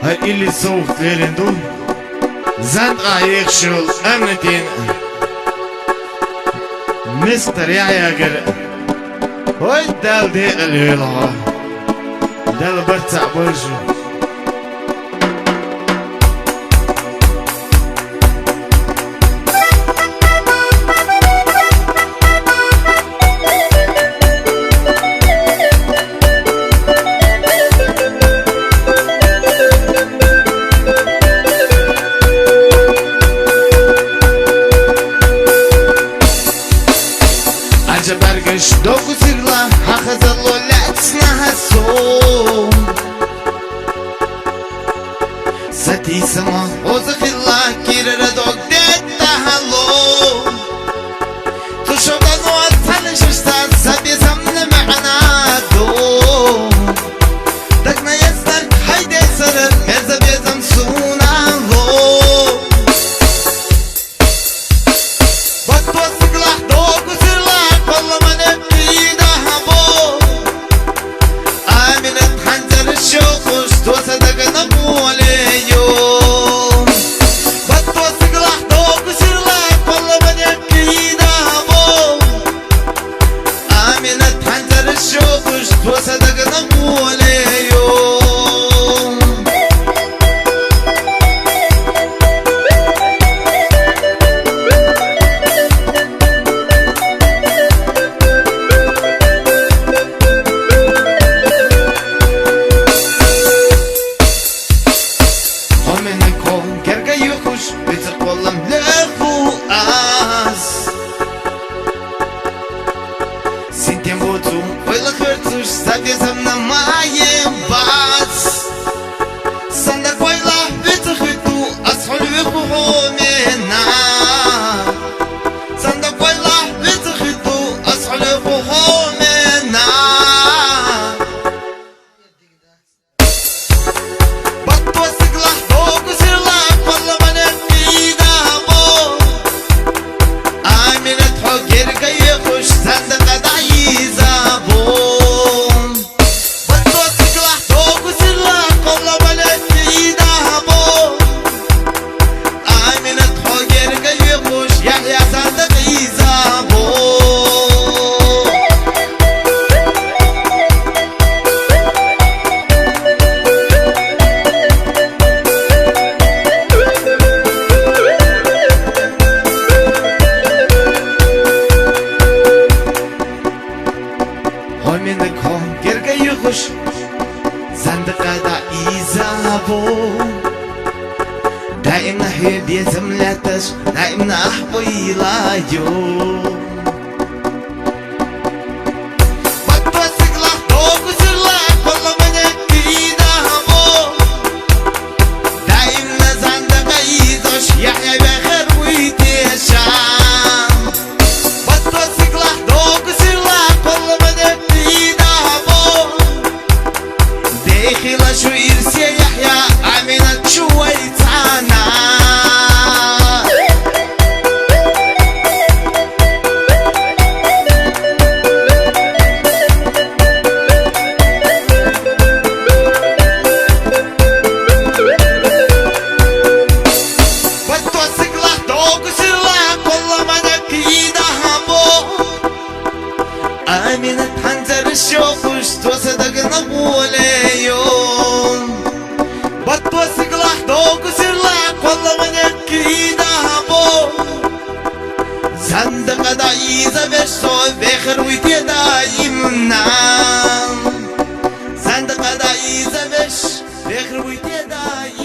هاي اللي صوت ليرندو زند غايق شغل أمنتين مستر يا قل هاي دال دي الليلة دال برتع برجو برقش دوكو سيغلا هاخذلو لاتسنا هالسوم ستي سما وزخلا كيرر دوك ديتا هالو تشوفا نوات تنششتا سبي سمن معنا دوم دكنا يستر هايدي سرر ميزا بيزم سونا لو بطوة سيغلا دوكو سيغلا والله ما نبكي دهبو آمنة حنجر الشوخش توصدق نبولي يوم بطوة سقلح دوك وسرلك والله ما نبكي دهبو آمنة حنجر الشوخش توصدق نبولي يوم بتقولم لفو آس سنتين بوتو ويلا خرطوش سابي زمنا معايم باس صندق ويلا بتخطو أصحول بخوهو منا صندق ويلا بتخطو أصحول بخوهو منا بطوة سقلح دوك وسرلك والله ما زندقة دايزابو دائما هدي زملتش دائما أحبي لا يوم بطوة سقلح دوك وسرلك والله ما نبكي دهبو دائما زندقة يزوش يحيى بخير ويتشام بطوة سقلح دوك وسرلك والله ما نبكي دهبو داخل شو يرسي يحيى عملت شوية عنا بطوة سقلح دوك وسرلك والله ما نبكي دهبو آمنة حنجر الشوخش توصدق نبولي يوم بطوة سقلح دوك وسرلك والله ما نبكي دهبو زندقة دايزة بشو بخر ويتي دايمنا زندقة دايزة بخر ويتي دايمنا